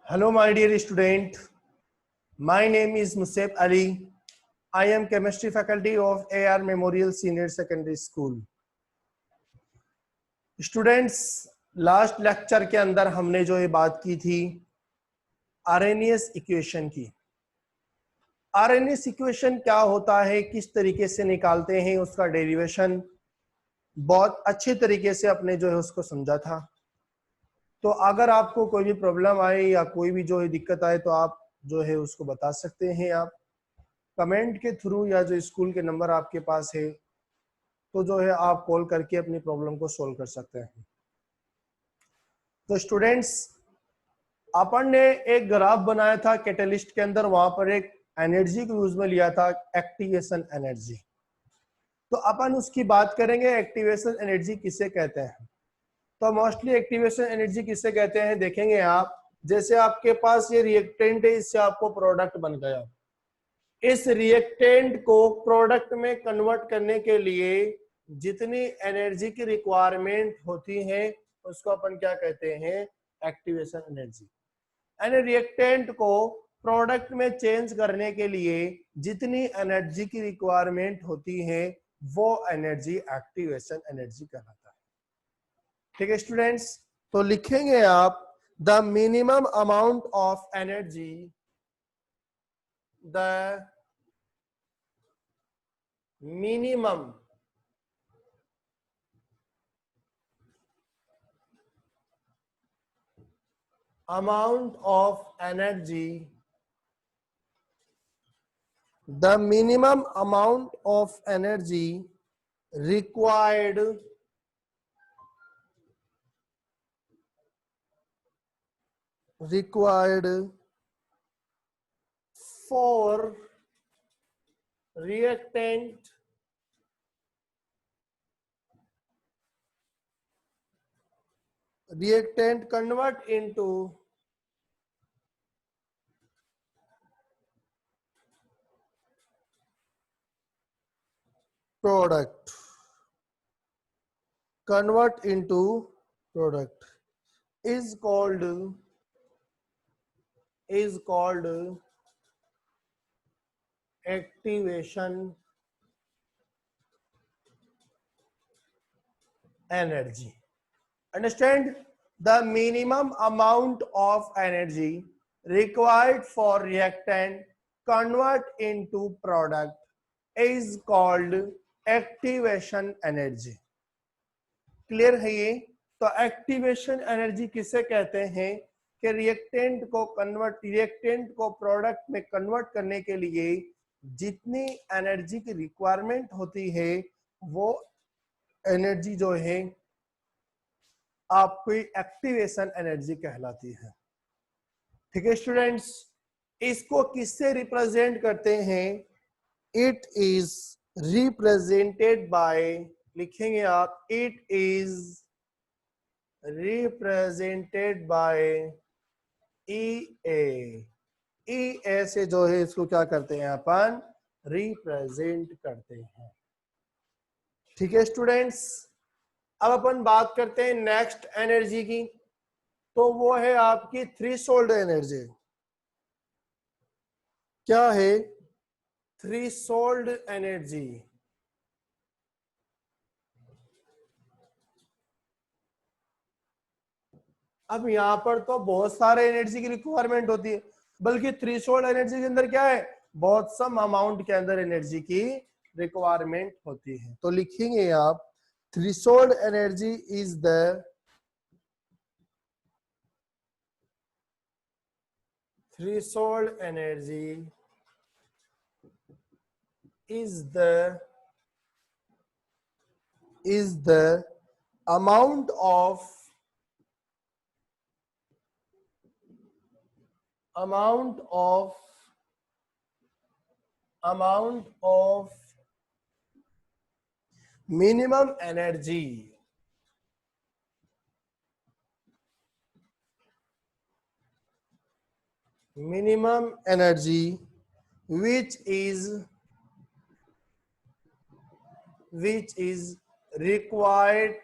Hello, my dear student. My name is Musab Ali. I am chemistry faculty of AR Memorial Senior Secondary School. Students, last lecture के अंदर हमने जो ये बात की थी आरएनएस इक्वेशन की। आरएनएस इक्वेशन क्या होता है, किस तरीके से निकालते हैं, उसका डेरिवेशन बहुत अच्छे तरीके से अपने जो है उसको समझा था। तो अगर आपको कोई भी प्रॉब्लम आए या कोई भी जो है दिक्कत आए तो आप जो है उसको बता सकते हैं, आप कमेंट के थ्रू या जो स्कूल के नंबर आपके पास है तो जो है आप कॉल करके अपनी प्रॉब्लम को सोल्व कर सकते हैं। तो स्टूडेंट्स, अपन ने एक ग्राफ बनाया था कैटलिस्ट के अंदर, वहां पर एक एनर्जी को यूज में लिया था, एक्टिवेशन एनर्जी। तो अपन उसकी बात करेंगे, एक्टिवेशन एनर्जी किसे कहते हैं। तो मोस्टली एक्टिवेशन एनर्जी किसे कहते हैं देखेंगे आप। जैसे आपके पास ये रिएक्टेंट है, इससे आपको प्रोडक्ट बन गया। इस रिएक्टेंट को प्रोडक्ट में कन्वर्ट करने के लिए जितनी एनर्जी की रिक्वायरमेंट होती है उसको अपन क्या कहते हैं, एक्टिवेशन एनर्जी। यानी रिएक्टेंट को प्रोडक्ट में चेंज करने के लिए जितनी एनर्जी की रिक्वायरमेंट होती है वो एनर्जी एक्टिवेशन एनर्जी कहलाता है। ठीक है स्टूडेंट्स, तो लिखेंगे आप the minimum amount of energy, the minimum amount of energy, the minimum amount of energy required for reactant convert into product, convert into product is called activation energy. Understand? The minimum amount of energy required for reactant convert into product is called activation energy. Clear है ये? तो activation energy किसे कहते हैं कि reactant को product में convert करने के लिए जितनी एनर्जी की रिक्वायरमेंट होती है वो एनर्जी जो है आपकी एक्टिवेशन एनर्जी कहलाती है। ठीक है स्टूडेंट्स, इसको किससे रिप्रेजेंट करते हैं? इट इज रिप्रेजेंटेड बाय, लिखेंगे आप, इट इज रिप्रेजेंटेड बाय ई ए से जो है इसको क्या करते हैं अपन, रिप्रेजेंट करते हैं। ठीक है स्टूडेंट्स, अब अपन बात करते हैं नेक्स्ट एनर्जी की, तो वो है आपकी थ्रेशोल्ड एनर्जी। क्या है? Threshold energy. अब यहां पर तो बहुत सारे एनर्जी की रिक्वायरमेंट होती है, बल्कि थ्रेशोल्ड एनर्जी के अंदर क्या है, बहुत सम अमाउंट के अंदर एनर्जी की रिक्वायरमेंट होती है। तो लिखेंगे आप, threshold energy is the threshold energy is the amount of minimum energy which is required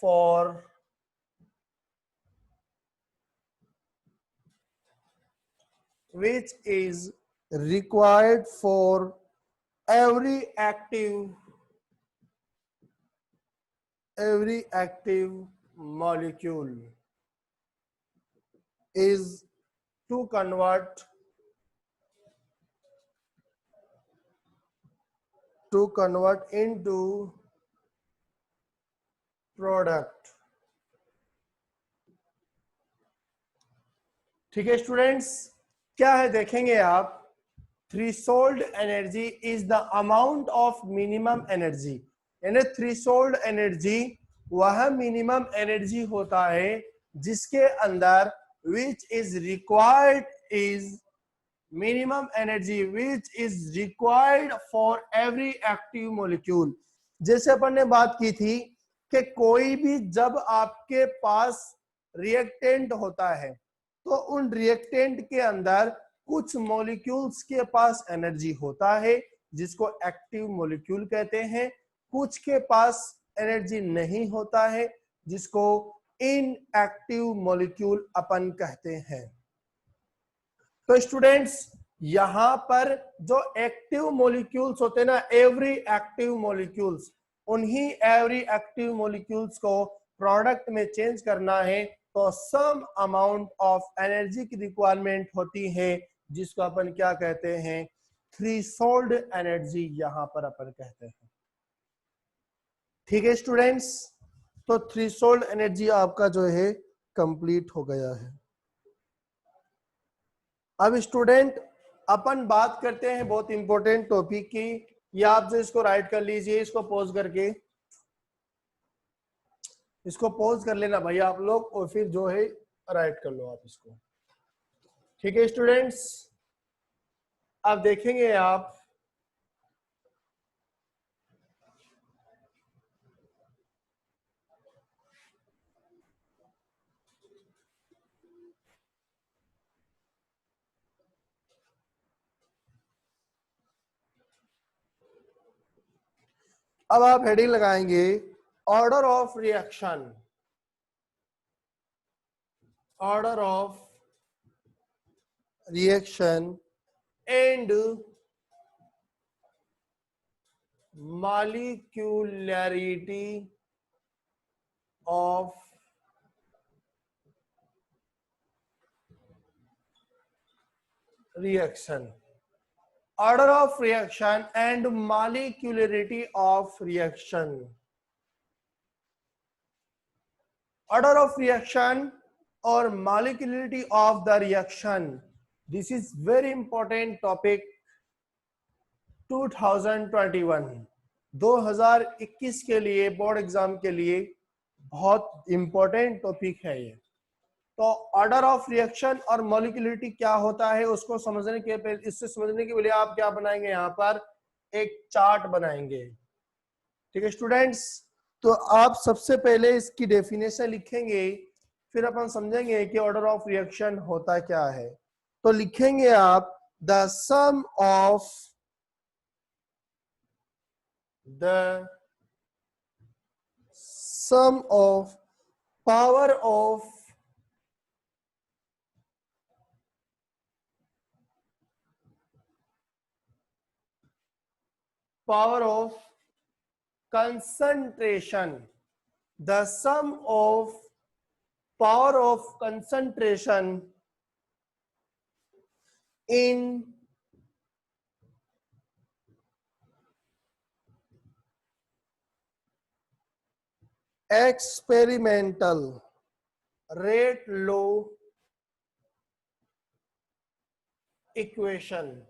for which is required for every active molecule is to convert into product. ठीक है स्टूडेंट्स, क्या है देखेंगे आप, threshold energy is the amount of minimum energy, यानी threshold energy वह minimum energy होता है जिसके अंदर which is required is minimum energy which is required for every active molecule. जैसे अपन ने बात की थी कि कोई भी जब आपके पास रिएक्टेंट होता है तो उन रिएक्टेंट के अंदर कुछ मॉलिक्यूल्स के पास एनर्जी होता है जिसको एक्टिव मॉलिक्यूल कहते हैं, कुछ के पास एनर्जी नहीं होता है जिसको इनएक्टिव मॉलिक्यूल अपन कहते हैं। तो स्टूडेंट्स यहां पर जो एक्टिव मॉलिक्यूल्स होते हैं ना, एवरी एक्टिव मॉलिक्यूल्स, उन्हीं एवरी एक्टिव मॉलिक्यूल्स को प्रोडक्ट में चेंज करना है तो सम अमाउंट ऑफ एनर्जी की रिक्वायरमेंट होती है जिसको अपन क्या कहते हैं, थ्रीशोल्ड एनर्जी यहां पर अपन कहते हैं। ठीक है स्टूडेंट्स, तो थ्रीशोल्ड एनर्जी आपका जो है कंप्लीट हो गया है। अब स्टूडेंट अपन बात करते हैं बहुत इंपॉर्टेंट टॉपिक की, या आप जो इसको राइट कर लीजिए, इसको पॉज करके, इसको पॉज कर लेना भाई आप लोग, और फिर जो है राइट कर लो आप इसको। ठीक है स्टूडेंट्स, अब देखेंगे आप अब आप हेडिंग लगाएंगे order of reaction, order of reaction and molecularity of reaction, order of reaction and molecularity of reaction, order of reaction or molecularity of the reaction, this is very important topic 2021 के लिए board exam के लिए बहुत important topic है ये। तो order of reaction और molecularity क्या होता है उसको समझने के, इससे समझने के लिए आप क्या बनाएंगे, यहाँ पर एक चार्ट बनाएंगे। ठीक है स्टूडेंट्स, तो आप सबसे पहले इसकी डेफिनेशन लिखेंगे, फिर अपन समझेंगे कि ऑर्डर ऑफ रिएक्शन होता क्या है। तो लिखेंगे आप the sum of power of concentration, the sum of power of concentration in experimental rate law equation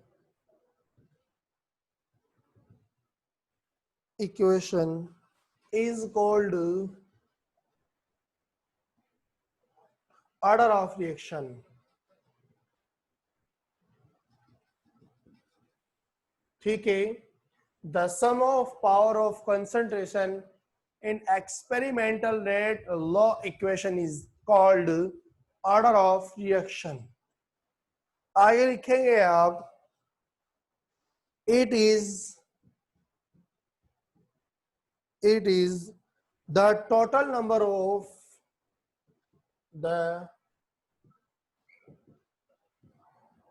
is called order of reaction। ठीक है, the sum of power of concentration in experimental rate law equation is called order of reaction। आगे लिखेंगे आप it is the total number of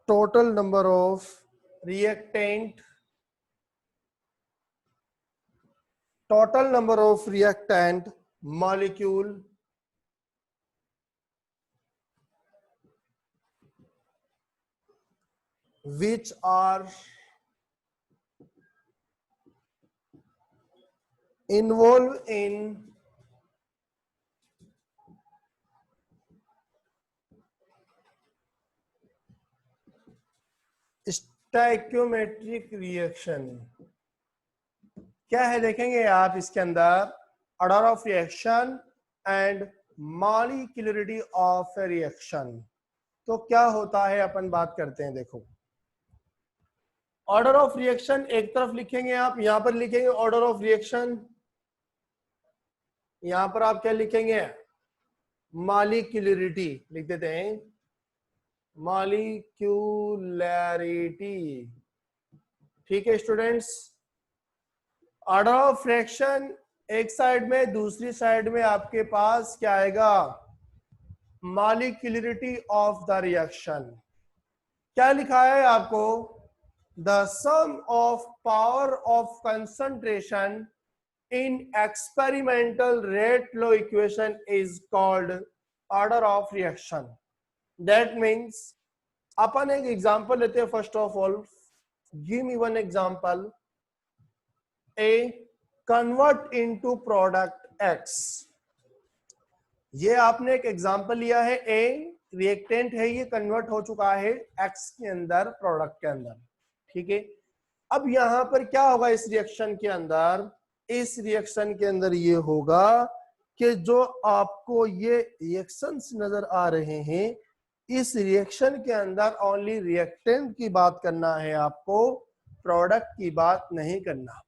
total number of reactant molecule which are involved in stoichiometric reaction. क्या है देखेंगे आप इसके अंदर, order of reaction and molecularity of reaction. तो क्या होता है अपन बात करते हैं। देखो ऑर्डर ऑफ रिएक्शन एक तरफ लिखेंगे आप, यहां पर लिखेंगे ऑर्डर ऑफ रिएक्शन, यहां पर आप क्या लिखेंगे, मॉलिक्यूलरिटी लिख देते हैं, मॉलिक्यूलरिटी। ठीक है स्टूडेंट्स, ऑर्डर ऑफ रिएक्शन एक साइड में, दूसरी साइड में आपके पास क्या आएगा, मॉलिक्यूलरिटी ऑफ द रिएक्शन। क्या लिखा है आपको, the sum of power of concentration in experimental rate law equation is called order of reaction. That means अपन एक एग्जांपल लेते हैं। First of all give me one example, A convert into product x. ये आपने एक example लिया है, ए reactant है, ये कन्वर्ट हो चुका है एक्स के अंदर, प्रोडक्ट के अंदर। ठीक है, अब यहां पर क्या होगा इस रिएक्शन के अंदर, इस रिएक्शन के अंदर ये होगा कि जो आपको ये रिएक्शंस नजर आ रहे हैं, इस रिएक्शन के अंदर ओनली रिएक्टेंट की बात करना है आपको, प्रोडक्ट की बात नहीं करना।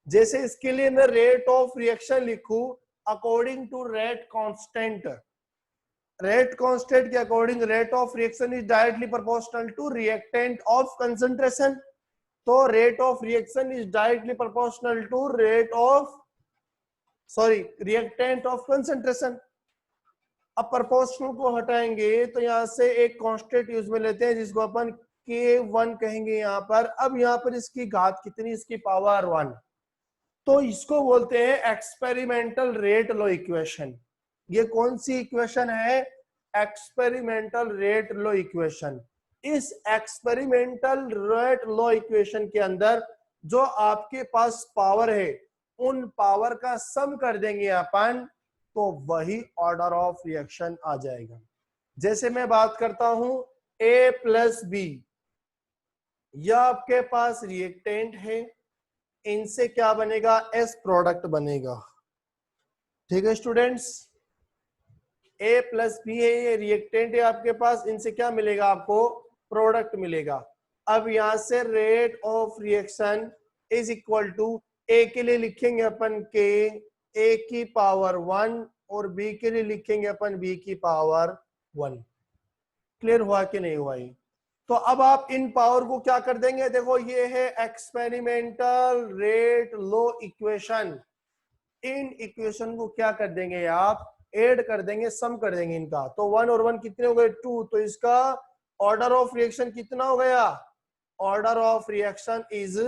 जैसे इसके लिए मैं रेट ऑफ रिएक्शन लिखूं according to rate constant, rate constant के according rate of reaction is directly proportional to reactant of concentration. तो rate of reaction is directly proportional to reactant of concentration. अब प्रोपोर्शनल को हटाएंगे तो यहां से एक कांस्टेंट यूज में लेते हैं जिसको अपन K1 कहेंगे यहां पर। अब यहां पर इसकी घात कितनी, इसकी पावर 1, तो इसको बोलते हैं एक्सपेरिमेंटल रेट लॉ इक्वेशन। ये कौन सी इक्वेशन है, एक्सपेरिमेंटल रेट लॉ इक्वेशन। इस एक्सपेरिमेंटल रेट लॉ इक्वेशन के अंदर जो आपके पास पावर है, उन पावर का सम कर देंगे अपन, तो वही ऑर्डर ऑफ रिएक्शन आ जाएगा। जैसे मैं बात करता हूं A प्लस बी, यह आपके पास रिएक्टेंट है, इनसे क्या बनेगा, एस प्रोडक्ट बनेगा। ठीक है स्टूडेंट्स, A प्लस बी है, ये रिएक्टेंट है आपके पास, इनसे क्या मिलेगा आपको, प्रोडक्ट मिलेगा। अब यहां से rate of reaction is equal to, A के लिए लिखेंगे अपन के ए की पावर 1 और बी के लिए लिखेंगे अपन बी की पावर 1। क्लियर हुआ कि नहीं हुआ ये? तो अब आप इन पावर को क्या कर देंगे, देखो ये है experimental rate law equation. In equation को क्या कर देंगे आप, ऐड कर देंगे, सम कर देंगे इनका। तो 1 और 1 कितने हो गए, 2। तो इसका ऑर्डर ऑफ रिएक्शन कितना हो गया, ऑर्डर ऑफ रिएक्शन इज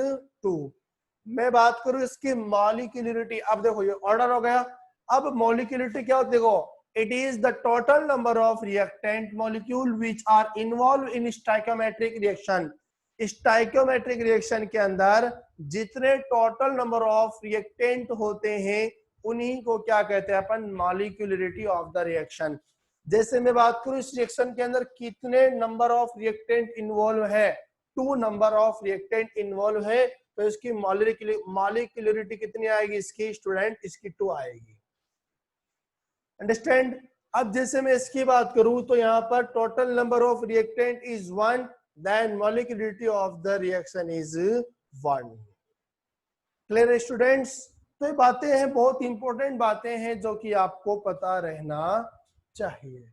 2। मैं बात करूं इसकी मॉलिक्यूलरिटी, अब देखो ये ऑर्डर हो गया। अब मॉलिक्यूलरिटी क्या होती है, देखो it is the total number of reactant molecule which are involved in stoichiometric reaction। Stoichiometric reaction के अंदर जितने टोटल नंबर ऑफ रिएक्टेंट होते हैं उन्हीं को क्या कहते हैं अपन, मॉलिक्यूलरिटी ऑफ द रिएक्शन। जैसे मैं बात करूं इस रिएक्शन के अंदर कितने नंबर ऑफ रिएक्टेंट इन्वॉल्व है, 2 नंबर ऑफ रिएक्टेंट इन्वॉल्व है, तो इसकी मॉलिक्यूलरिटी कितनी आएगी इसकी स्टूडेंट, इसकी 2 आएगी। अंडरस्टैंड। अब जैसे मैं इसकी बात करूं तो यहां पर total number of reactant is 1, then molecularity of the reaction is 1। Clear students? तो ये बातें हैं, बहुत इंपॉर्टेंट बातें हैं जो कि आपको पता रहना चाहिए।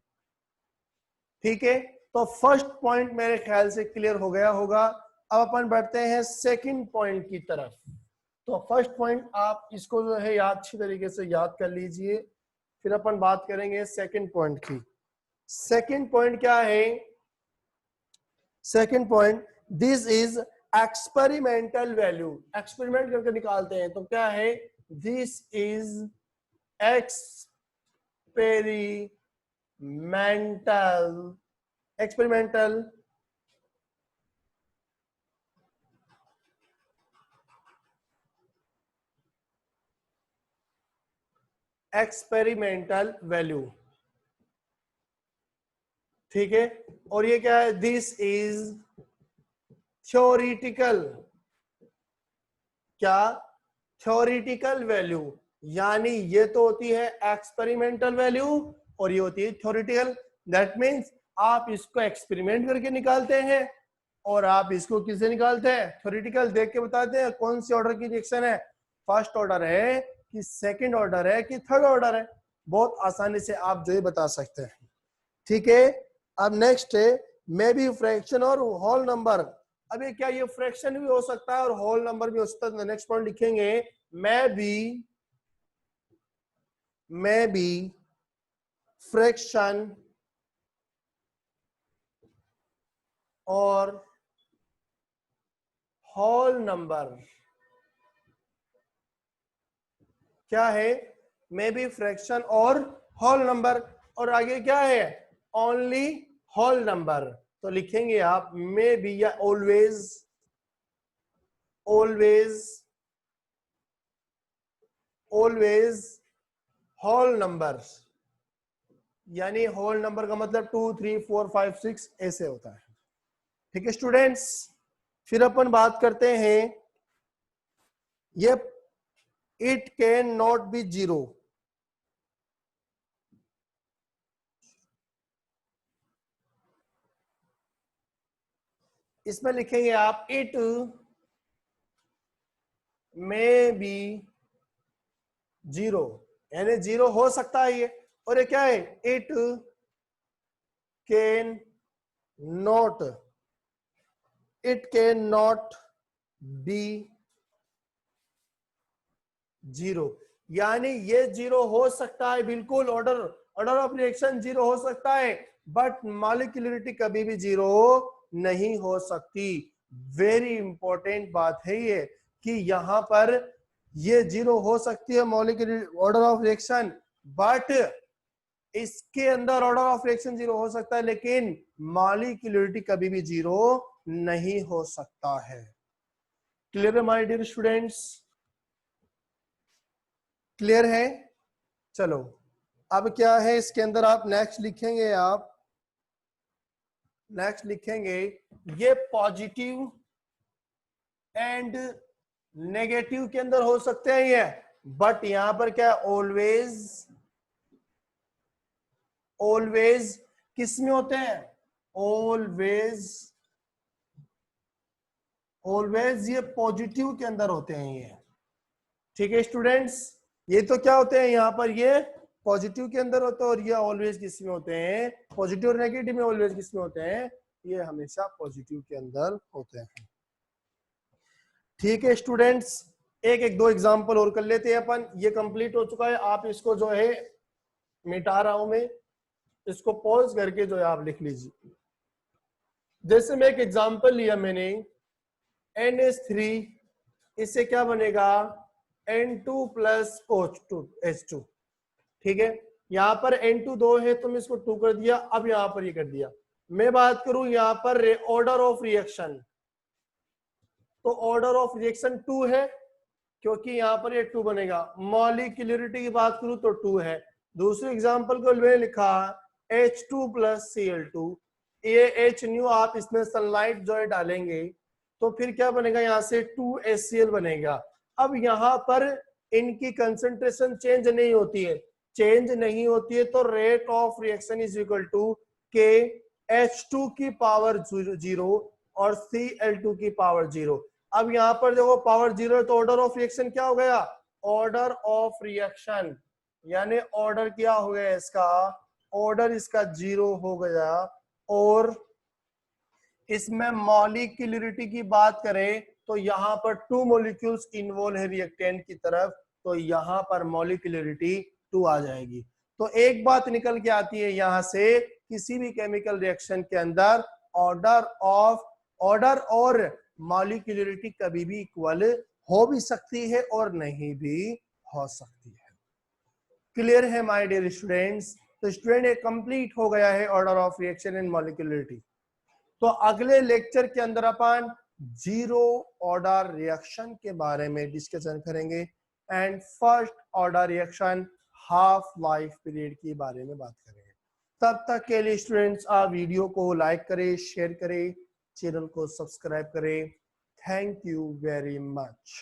ठीक है, तो फर्स्ट पॉइंट मेरे ख्याल से क्लियर हो गया होगा। अब अपन बढ़ते हैं सेकंड पॉइंट की तरफ। तो फर्स्ट पॉइंट आप इसको जो है याद, अच्छी तरीके से याद कर लीजिए, फिर अपन बात करेंगे सेकंड पॉइंट की। सेकंड पॉइंट क्या है, second point, this is experimental value, experiment करके निकालते हैं तो क्या है, this is experimental, experimental experimental value, ठीक है। और ये क्या है, दिस इज थ्योरिटिकल, क्या, थ्योरिटिकल वैल्यू, यानी ये तो होती है एक्सपेरिमेंटल वैल्यू और ये होती है थ्योरिटिकल। दैट मीन्स आप इसको एक्सपेरिमेंट करके निकालते हैं और आप इसको किससे निकालते हैं, थ्योरिटिकल देख के बताते हैं कौन सी ऑर्डर की रिएक्शन है, फर्स्ट ऑर्डर है कि सेकंड ऑर्डर है कि थर्ड ऑर्डर है, बहुत आसानी से आप जो है बता सकते हैं, ठीक है। अब नेक्स्ट है मे बी फ्रैक्शन और होल नंबर। अब ये क्या, ये फ्रैक्शन भी हो सकता है और होल नंबर भी हो सकता है। नेक्स्ट पॉइंट लिखेंगे मे बी फ्रैक्शन और होल नंबर, क्या है, मे बी फ्रैक्शन और होल नंबर, और आगे क्या है, ओनली होल नंबर। तो लिखेंगे आप मे बी या always, always, always whole number, यानी होल नंबर का मतलब 2 3 4 5 6 ऐसे होता है, ठीक है स्टूडेंट्स। फिर अपन बात करते हैं ये it can not be zero, इसमें लिखेंगे आप इट मे बी जीरो, यानी जीरो हो सकता है ये, और ये क्या है, it can not, it can not be zero, यानी ये जीरो हो सकता है, बिल्कुल order, order of reaction zero हो सकता है, बट मॉलिक्यूलरिटी कभी भी जीरो नहीं हो सकती। वेरी इंपॉर्टेंट बात है ये कि यहां पर ये जीरो हो सकती है molecular order of reaction, but इसके अंदर ऑर्डर ऑफ रिएक्शन जीरो हो सकता है लेकिन मॉलिक्यूलरिटी कभी भी जीरो नहीं हो सकता है। क्लियर है माय डियर स्टूडेंट्स, क्लियर है। चलो अब क्या है इसके अंदर, आप नेक्स्ट लिखेंगे, आप नेक्स्ट लिखेंगे ये पॉजिटिव एंड नेगेटिव के अंदर हो सकते हैं ये, बट यहां पर क्या है, ऑलवेज, ऑलवेज किस में होते हैं, ऑलवेज, ऑलवेज ये पॉजिटिव के अंदर होते हैं ये, ठीक है स्टूडेंट्स। ये तो क्या होते हैं यहाँ पर, ये पॉजिटिव के अंदर होते हैं और ये ऑलवेज किस में होते हैं, पॉजिटिव और नेगेटिव में ऑलवेज किस में होते हैं, ये हमेशा पॉजिटिव के अंदर होते हैं, ठीक है स्टूडेंट्स। एक एक दो एग्जांपल और कर लेते हैं अपन, ये कंप्लीट हो चुका है, आप इसको जो है मिटा रहा हूं मैं, इसको पॉज करके जो है आप लिख लीजिए। जैसे मैं एक एग्जांपल लिया मैंने NH3, इससे क्या बनेगा N2 प्लस H2, ठीक है। यहां पर N2 2 है तो मैं इसको 2 कर दिया, अब यहां पर ये कर दिया। मैं बात करूं यहां पर ऑर्डर ऑफ रिएक्शन, तो ऑर्डर ऑफ रिएक्शन 2 है क्योंकि यहां पर ये 2 बनेगा। मॉलिक्यूलरिटी की बात करूं तो 2 है। दूसरे एग्जांपल को मैंने लिखा H2 प्लस Cl2, ये H न्यू आप इसमें सनलाइट जो है डालेंगे तो फिर क्या बनेगा, यहां से 2HCl बनेगा। अब यहां पर इनकी कंसंट्रेशन चेंज नहीं होती है, चेंज नहीं होती है तो rate of reaction is equal to K H2 की पावर 0 और Cl2 की पावर 0। अब यहां पर देखो पावर 0 है तो ऑर्डर ऑफ रिएक्शन क्या हो गया, ऑर्डर ऑफ रिएक्शन, यानी ऑर्डर क्या हो गया इसका, ऑर्डर इसका 0 हो गया। और इसमें मॉलिक्यूलरिटी की बात करें तो यहां पर 2 मॉलिक्यूल्स इन्वॉल्व है रिएक्टेंट की तरफ, तो यहां पर मॉलिक्यूलरिटी 2 आ जाएगी। तो एक बात निकल के आती है यहां से, किसी भी केमिकल रिएक्शन के अंदर ऑर्डर और मॉलिक्यूलरिटी कभी भी इक्वल हो भी सकती है और नहीं भी हो सकती है। क्लियर है माय डियर स्टूडेंट्स? तो स्टूडेंट एक कंप्लीट हो गया है order of reaction and molecularity. तो अगले लेक्चर के अंदर अपन जीरो ऑर्डर रिएक्शन के बारे में डिस्कशन करेंगे and first order reaction half life period के बारे में बात करेंगे। तब तक के लिए स्टूडेंट्स आप वीडियो को लाइक करें, शेयर करें, चैनल को सब्सक्राइब करें। Thank you very much.